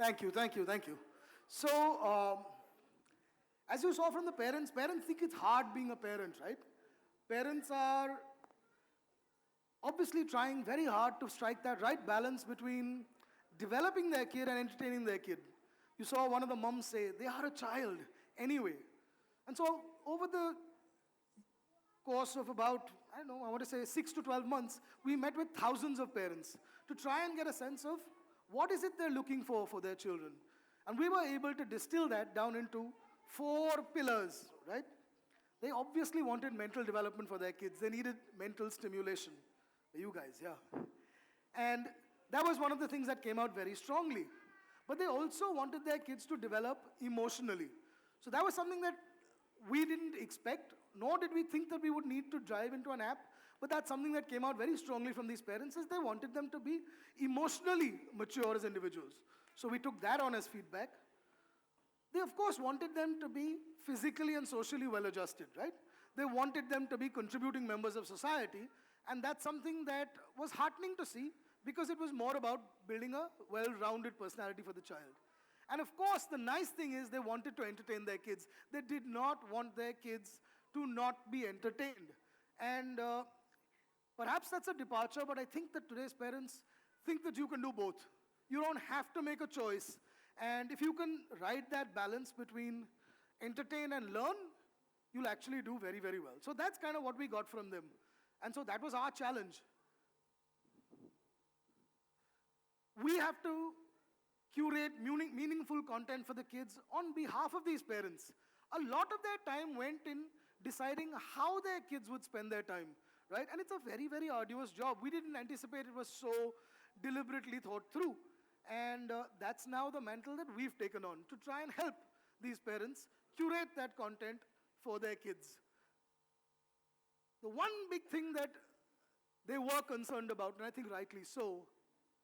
Thank you, thank you, thank you. So, as you saw from the parents, parents think it's hard being a parent, right? Parents are obviously trying very hard to strike that right balance between developing their kid and entertaining their kid. You saw one of the moms say, they are a child anyway. And so, over the course of about, I don't know, I want to say 6 to 12 months, we met with thousands of parents to try and get a sense of what is it they're looking for their children. And we were able to distill that down into 4 pillars, right? They obviously wanted mental development for their kids. They needed mental stimulation. You guys, yeah. And that was one of the things that came out very strongly. But they also wanted their kids to develop emotionally. So that was something that we didn't expect, nor did we think that we would need to drive into an app. But that's something that came out very strongly from these parents, is they wanted them to be emotionally mature as individuals. So we took that on as feedback. They, of course, wanted them to be physically and socially well-adjusted, right? They wanted them to be contributing members of society, and that's something that was heartening to see because it was more about building a well-rounded personality for the child. And of course, the nice thing is they wanted to entertain their kids. They did not want their kids to not be entertained. And perhaps that's a departure, but I think that today's parents think that you can do both. You don't have to make a choice. And if you can ride that balance between entertain and learn, you'll actually do very, very well. So that's kind of what we got from them. And so that was our challenge. We have to curate meaningful content for the kids on behalf of these parents. A lot of their time went in deciding how their kids would spend their time, right? And it's a very, very arduous job. We didn't anticipate it was so deliberately thought through. And that's now the mantle that we've taken on to try and help these parents curate that content for their kids. The one big thing that they were concerned about, and I think rightly so,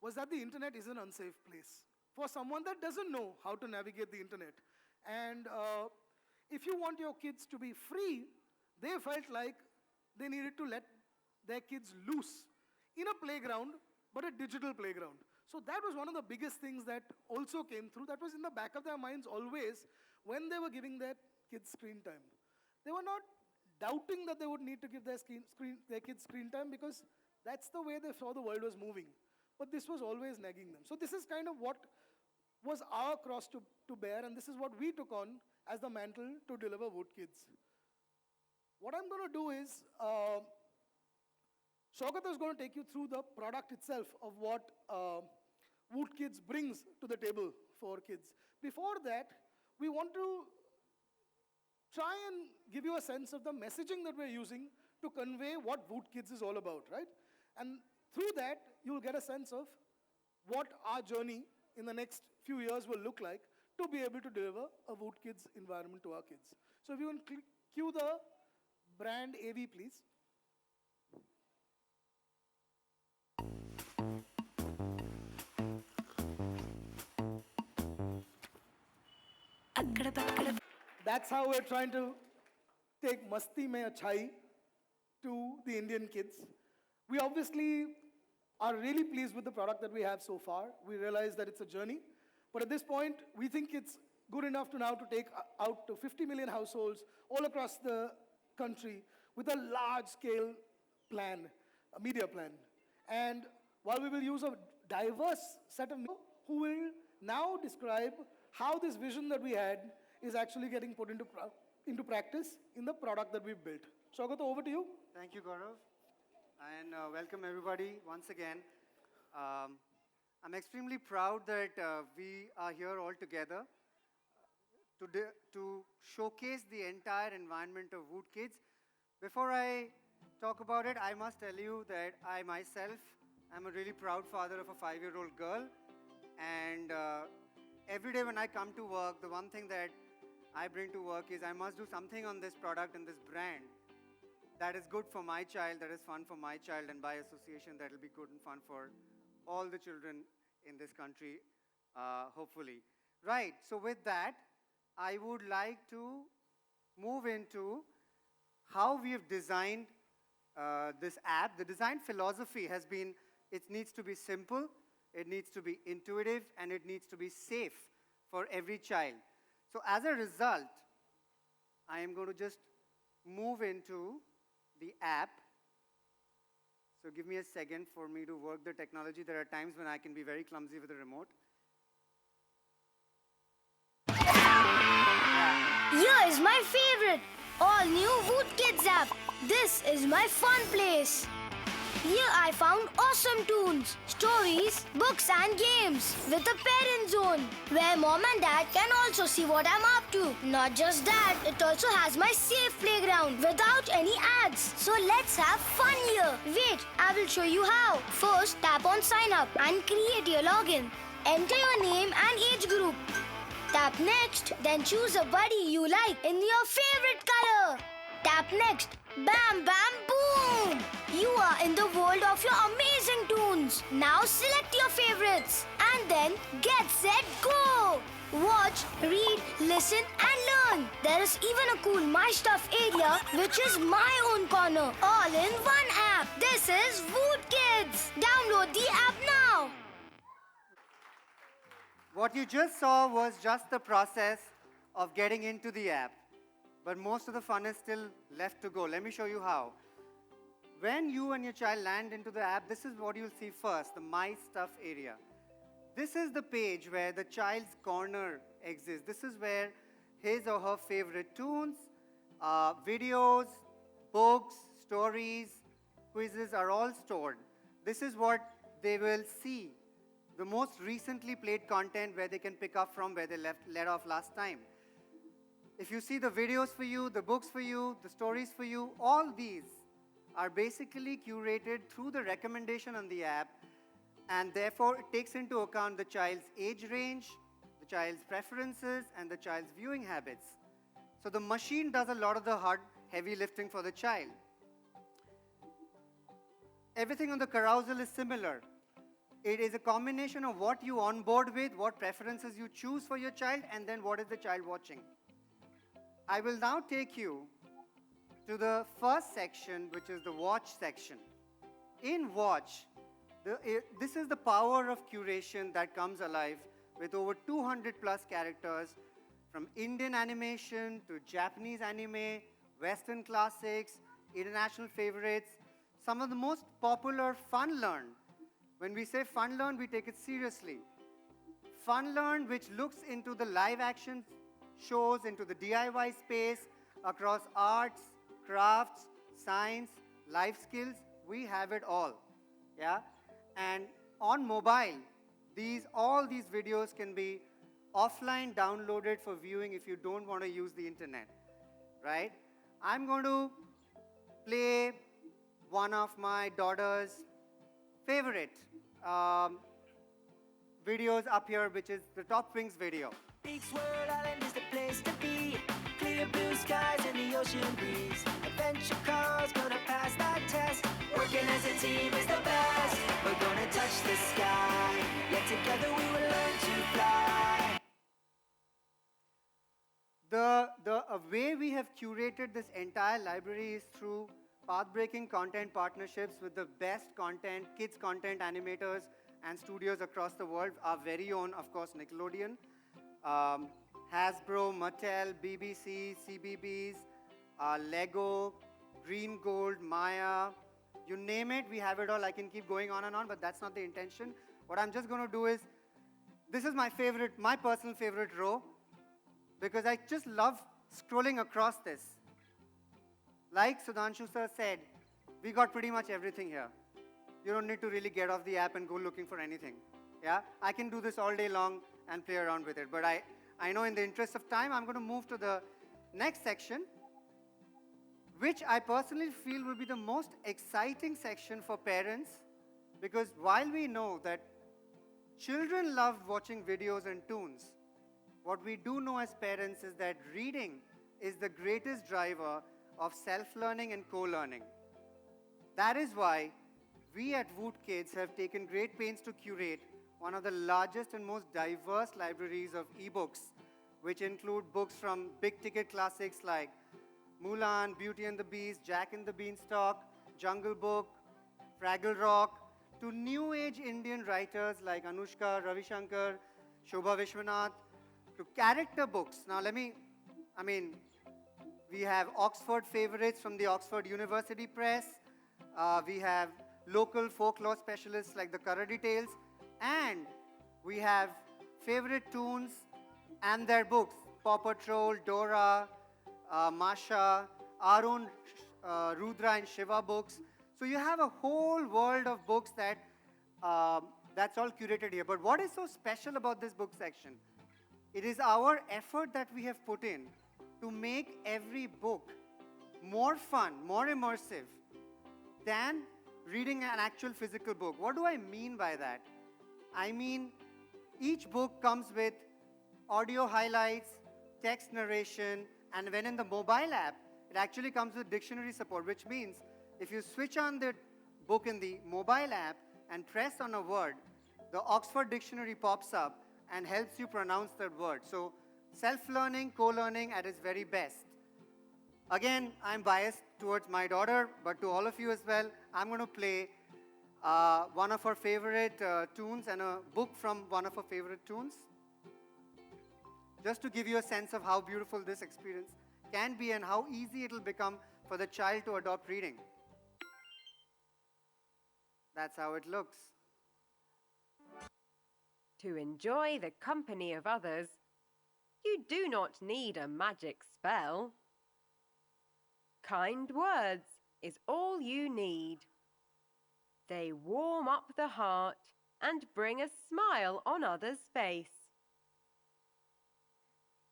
was that the internet is an unsafe place for someone that doesn't know how to navigate the internet. And if you want your kids to be free, they felt like they needed to let their kids loose in a playground, but a digital playground. So that was one of the biggest things that also came through. That was in the back of their minds always when they were giving their kids screen time. They were not doubting that they would need to give their kids screen time because that's the way they saw the world was moving. But this was always nagging them. So this is kind of what was our cross to bear, and this is what we took on as the mantle to deliver VOOT Kids. What I'm going to do is, Saugata is going to take you through the product itself of what VOOT Kids brings to the table for kids. Before that, we want to try and give you a sense of the messaging that we're using to convey what VOOT Kids is all about, right? And through that, you'll get a sense of what our journey in the next few years will look like to be able to deliver a VOOT Kids environment to our kids. So if you can cue the brand AV, please. That's how we're trying to take Masti Mein Achai to the Indian kids. We obviously are really pleased with the product that we have so far. We realize that it's a journey. But at this point, we think it's good enough to now to take out to 50 million households all across the country with a large-scale plan, a media plan. And while we will use a diverse set of people who will now describe how this vision that we had is actually getting put into practice in the product that we've built. Saugata, over to you. Thank you, Gaurav. And welcome everybody once again. I'm extremely proud that we are here all together to showcase the entire environment of VOOT Kids. Before I talk about it, I must tell you that I myself am a really proud father of a 5-year-old girl. And every day when I come to work, the one thing that I bring to work is I must do something on this product and this brand that is good for my child, that is fun for my child, and by association, that will be good and fun for all the children in this country, hopefully. Right, so with that, I would like to move into how we have designed this app. The design philosophy has been, it needs to be simple, it needs to be intuitive, and it needs to be safe for every child. So as a result, I am going to just move into the app. So give me a second for me to work the technology. There are times when I can be very clumsy with the remote. Here is my favorite, all new VOOT Kids app. This is my fun place. Here I found awesome tunes, stories, books and games with a parent zone where mom and dad can also see what I'm up to. Not just that, it also has my safe playground without any ads. So let's have fun here. Wait, I will show you how. First, tap on sign up and create your login. Enter your name and age group. Tap next, then choose a buddy you like in your favorite color. Tap next. Bam, bam, boom! You are in the world of your amazing tunes. Now select your favorites and then get set, go! Watch, read, listen and learn. There is even a cool My Stuff area which is my own corner. All in one app. This is VOOT Kids. Download the app now. What you just saw was just the process of getting into the app. But most of the fun is still left to go. Let me show you how. When you and your child land into the app, this is what you'll see first, the My Stuff area. This is the page where the child's corner exists. This is where his or her favorite tunes, videos, books, stories, quizzes are all stored. This is what they will see. The most recently played content where they can pick up from where they let off last time. If you see the videos for you, the books for you, the stories for you, all these are basically curated through the recommendation on the app, and therefore it takes into account the child's age range, the child's preferences, and the child's viewing habits. So the machine does a lot of the hard, heavy lifting for the child. Everything on the carousel is similar. It is a combination of what you onboard with, what preferences you choose for your child, and then what is the child watching. I will now take you to the first section, which is the watch section. In watch, this is the power of curation that comes alive with over 200 plus characters, from Indian animation to Japanese anime, Western classics, international favorites, some of the most popular Fun Learn. When we say Fun Learn, we take it seriously. Fun Learn, which looks into the live action shows, into the DIY space, across arts, crafts, science, life skills, we have it all. Yeah? And on mobile, all these videos can be offline downloaded for viewing if you don't want to use the internet. Right? I'm going to play one of my daughter's favorite videos up here, which is the Top Wings video. Big Swirl Island is the place to be. Clear blue skies and the ocean breeze. Adventure cars gonna pass that test. Working as a team is the best. We're gonna touch the sky. Yet together we will learn to fly. The way we have curated this entire library is through path-breaking content partnerships with the best content, kids content animators and studios across the world. Our very own, of course, Nickelodeon, Hasbro, Mattel, BBC, CBBS, Lego, Green Gold, Maya, you name it, we have it all. I can keep going on and on, but that's not the intention. What I'm just going to do is, this is my personal favorite row, because I just love scrolling across this. Like Sudhanshu sir said, we got pretty much everything here. You don't need to really get off the app and go looking for anything. Yeah, I can do this all day long and play around with it. But I know in the interest of time, I'm going to move to the next section, which I personally feel will be the most exciting section for parents, because while we know that children love watching videos and tunes, what we do know as parents is that reading is the greatest driver of self-learning and co-learning. That is why we at VOOT Kids have taken great pains to curate one of the largest and most diverse libraries of ebooks, which include books from big-ticket classics like Mulan, Beauty and the Beast, Jack and the Beanstalk, Jungle Book, Fraggle Rock, to new age Indian writers like Anushka, Ravi Shankar, Shobha Vishwanath, to character books. Now we have Oxford favorites from the Oxford University Press. We have local folklore specialists like the Karadi Tales. And we have favorite tunes and their books. Paw Patrol, Dora, Masha, our own Rudra and Shiva books. So you have a whole world of books that's all curated here. But what is so special about this book section? It is our effort that we have put in to make every book more fun, more immersive than reading an actual physical book. What do I mean by that? I mean, each book comes with audio highlights, text narration, and when in the mobile app, it actually comes with dictionary support, which means if you switch on the book in the mobile app and press on a word, the Oxford Dictionary pops up and helps you pronounce that word. So self-learning, co-learning at its very best. Again, I'm biased towards my daughter, but to all of you as well, I'm going to play one of her favorite tunes and a book from one of her favorite tunes, just to give you a sense of how beautiful this experience can be and how easy it will become for the child to adopt reading. That's how it looks. To enjoy the company of others, you do not need a magic spell. Kind words is all you need. They warm up the heart and bring a smile on others' face.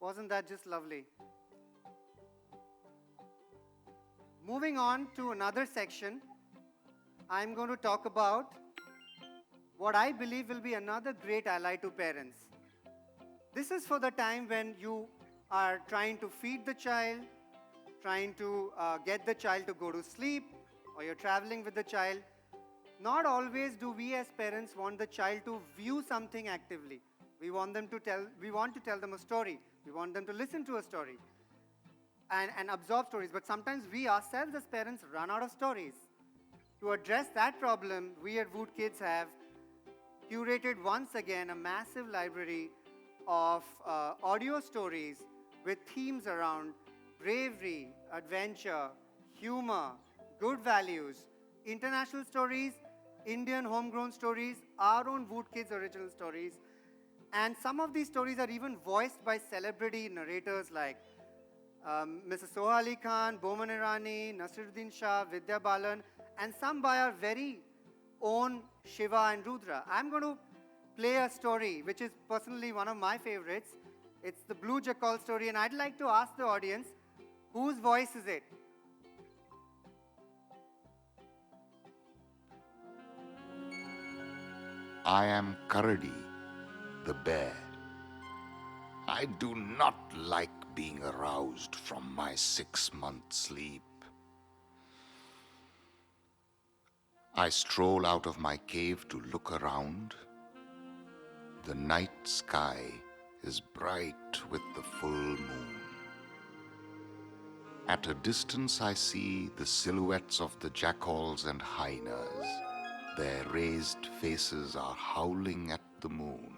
Wasn't that just lovely? Moving on to another section, I'm going to talk about what I believe will be another great ally to parents. This is for the time when you are trying to feed the child, trying to get the child to go to sleep, or you're traveling with the child. Not always do we as parents want the child to view something actively. We want to tell them a story. We want them to listen to a story and absorb stories. But sometimes we ourselves as parents run out of stories. To address that problem, we at VOOT Kids have curated once again a massive library of audio stories with themes around bravery, adventure, humor, good values, international stories, Indian homegrown stories, our own VOOT Kids original stories. And some of these stories are even voiced by celebrity narrators like Mrs. Soha Ali Khan, Boman Irani, Nasiruddin Shah, Vidya Balan, and some by our very own Shiva and Rudra. I'm going to play a story which is personally one of my favorites. It's the Blue Jackal story, and I'd like to ask the audience, whose voice is it? I am Karadi, the bear. I do not like being aroused from my 6-month sleep. I stroll out of my cave to look around. The night sky is bright with the full moon. At a distance I see the silhouettes of the jackals and hyenas. Their raised faces are howling at the moon.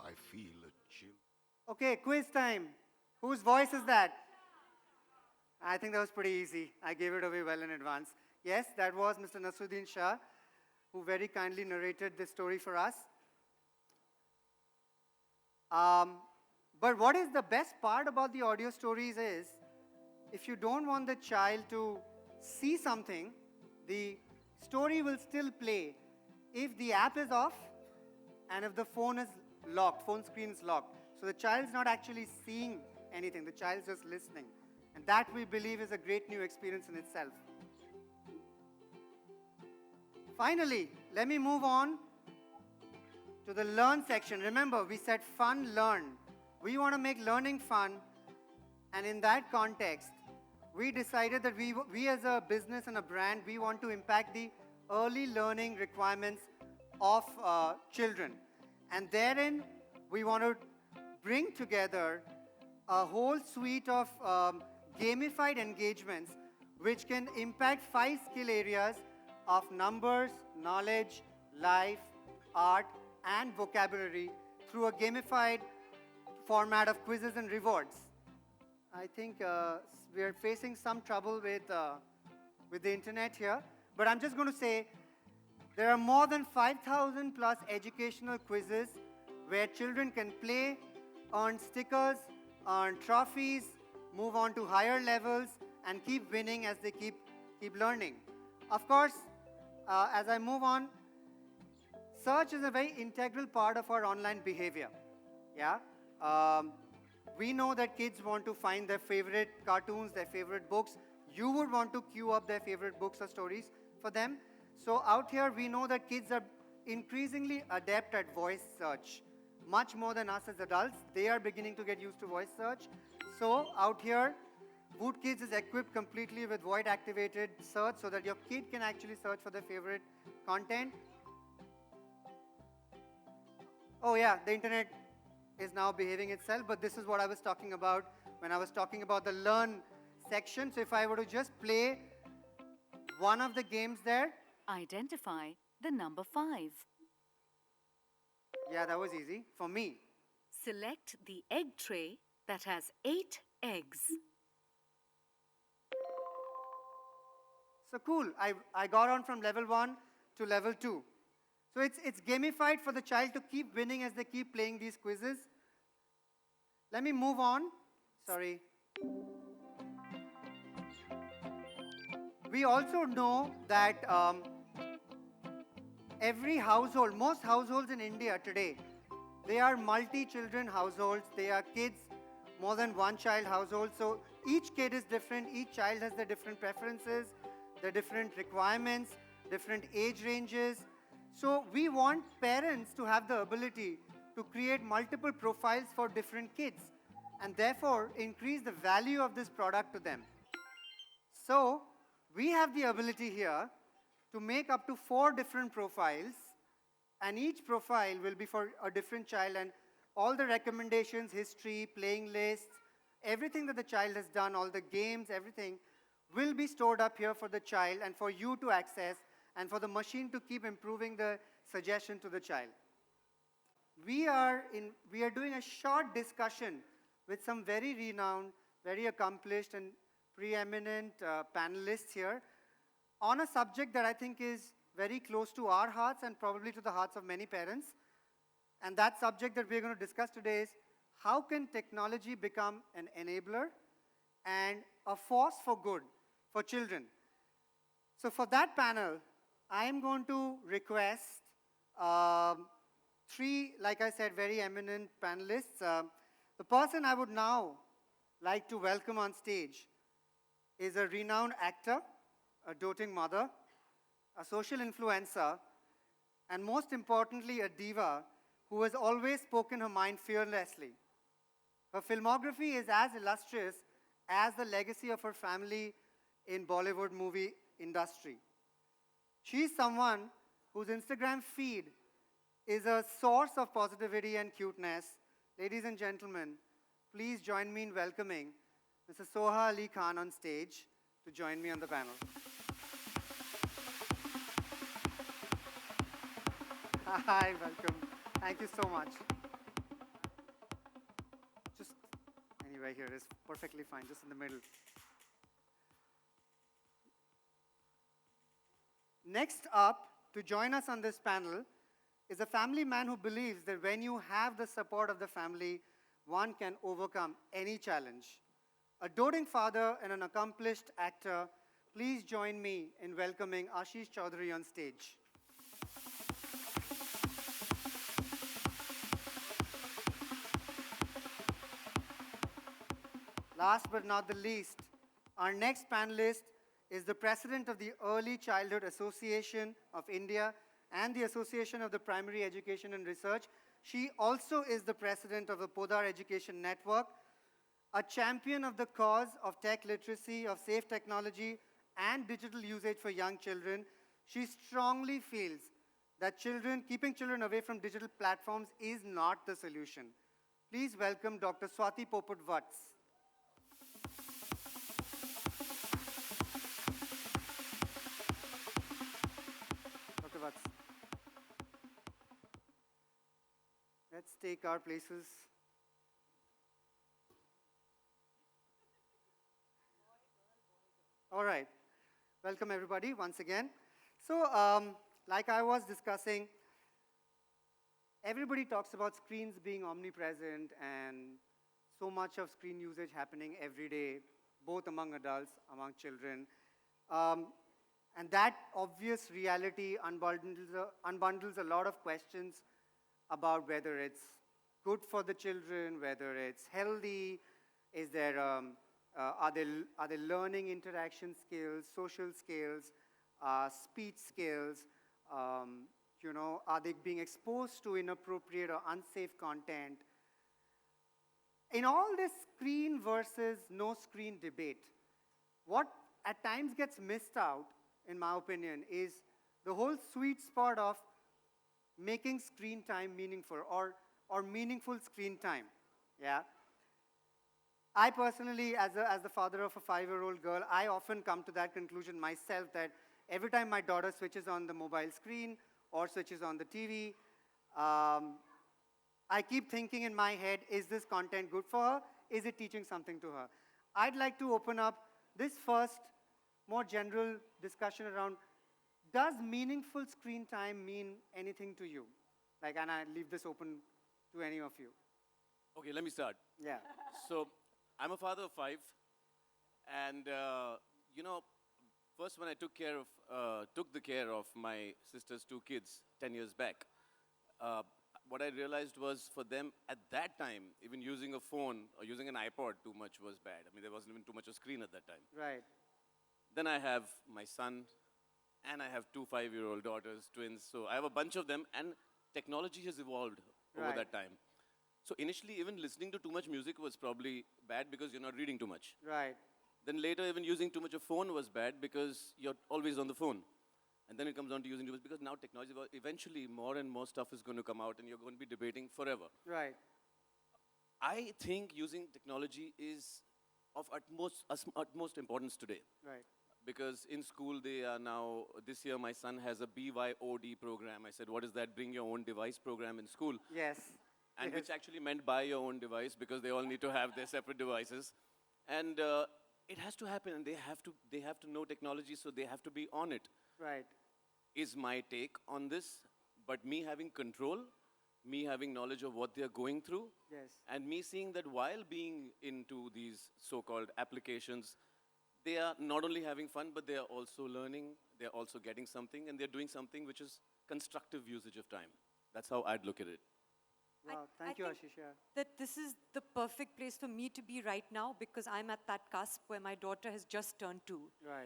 I feel a chill. Okay, quiz time. Whose voice is that? I think that was pretty easy. I gave it away well in advance. Yes, that was Mr. Nasiruddin Shah, who very kindly narrated this story for us. But what is the best part about the audio stories is, if you don't want the child to see something, the story will still play if the app is off and if the phone is locked, phone screen is locked. So the child's not actually seeing anything, the child's just listening. And that, we believe, is a great new experience in itself. Finally, let me move on to the learn section. Remember, we said fun, learn. We want to make learning fun, and in that context, we decided that we as a business and a brand, we want to impact the early learning requirements of children. And therein, we want to bring together a whole suite of gamified engagements which can impact 5 skill areas of numbers, knowledge, life, art, and vocabulary through a gamified format of quizzes and rewards. I think we are facing some trouble with the internet here, but I'm just going to say there are more than 5,000 plus educational quizzes where children can play, earn stickers, earn trophies, move on to higher levels, and keep winning as they keep learning. Of course, as I move on, search is a very integral part of our online behavior. Yeah, we know that kids want to find their favorite cartoons, their favorite books. You would want to queue up their favorite books or stories for them. So out here, we know that kids are increasingly adept at voice search, much more than us as adults. They are beginning to get used to voice search. So out here, VOOT Kids is equipped completely with voice-activated search so that your kid can actually search for their favorite content. Oh yeah, the internet is now behaving itself, but this is what I was talking about when I was talking about the learn section. So if I were to just play one of the games there. Identify the number 5. Yeah, that was easy for me. Select the egg tray that has 8 eggs. So cool. I got on from level 1 to level 2. So it's gamified for the child to keep winning as they keep playing these quizzes. Let me move on. Sorry. We also know that every household, most households in India today, they are multi-children households. They are kids, more than one child household. So each kid is different. Each child has their different preferences, their different requirements, different age ranges. So we want parents to have the ability to create multiple profiles for different kids and therefore increase the value of this product to them. So we have the ability here to make up to 4 different profiles, and each profile will be for a different child, and all the recommendations, history, playing lists, everything that the child has done, all the games, everything will be stored up here for the child and for you to access and for the machine to keep improving the suggestion to the child. We are doing a short discussion with some very renowned, very accomplished and preeminent panelists here on a subject that I think is very close to our hearts and probably to the hearts of many parents. And that subject that we're going to discuss today is how can technology become an enabler and a force for good for children. So for that panel, I am going to request 3, like I said, very eminent panelists. The person I would now like to welcome on stage is a renowned actor, a doting mother, a social influencer, and most importantly, a diva who has always spoken her mind fearlessly. Her filmography is as illustrious as the legacy of her family in Bollywood movie industry. She's someone whose Instagram feed is a source of positivity and cuteness. Ladies and gentlemen, please join me in welcoming Mr. Soha Ali Khan on stage to join me on the panel. Hi, welcome. Thank you so much. Just anyway, here is perfectly fine, just in the middle. Next up, to join us on this panel, is a family man who believes that when you have the support of the family, one can overcome any challenge. A doting father and an accomplished actor, please join me in welcoming Ashish Chaudhary on stage. Last but not the least, our next panelist is the president of the Early Childhood Association of India and the Association of the Primary Education and Research. She also is the president of the Podar Education Network, a champion of the cause of tech literacy, of safe technology, and digital usage for young children. She strongly feels that keeping children away from digital platforms is not the solution. Please welcome Dr. Swati Popat-Vats. take our places. All right. Welcome, everybody, once again. So, like I was discussing, everybody talks about screens being omnipresent and so much of screen usage happening every day, both among adults, among children. And that obvious reality unbundles a lot of questions about whether it's good for the children, whether it's healthy, is there, are they learning interaction skills, social skills, speech skills, are they being exposed to inappropriate or unsafe content? In all this screen versus no screen debate, what at times gets missed out, in my opinion, is the whole sweet spot of making screen time meaningful or meaningful screen time. Yeah. I personally, as the father of a 5-year-old girl, I often come to that conclusion myself that every time my daughter switches on the mobile screen or switches on the TV, I keep thinking in my head, is this content good for her? Is it teaching something to her? I'd like to open up this first, more general discussion around, does meaningful screen time mean anything to you? And I leave this open to any of you. Okay, let me start. Yeah. So, I'm a father of 5, and first when I took the care of my sister's 2 kids 10 years back, what I realized was for them at that time, even using a phone or using an iPod too much was bad. I mean, there wasn't even too much of screen at that time. Right. Then I have my son, and I have 2 5-year-old daughters, twins. So I have a bunch of them, and technology has evolved over Right. that time. So initially, even listening to too much music was probably bad because you're not reading too much. Right. Then later, even using too much of phone was bad because you're always on the phone. And then it comes down to using too much because now technology, eventually more and more stuff is going to come out and you're going to be debating forever. Right. I think using technology is of utmost importance today. Right. Because in school they are now, this year my son has a BYOD program. I said, what is that? Bring your own device program in school. Yes. And Yes. which actually meant buy your own device because they all need to have their separate devices. And it has to happen, and they have to know technology, so they have to be on it. Right. Is my take on this. But me having control, me having knowledge of what they're going through, Yes. and me seeing that while being into these so-called applications, they are not only having fun, but they are also learning, they're also getting something, and they're doing something which is constructive usage of time. That's how I'd look at it. Wow. Thank you, Ashish. Yeah. That this is the perfect place for me to be right now because I'm at that cusp where my daughter has just turned 2. Right.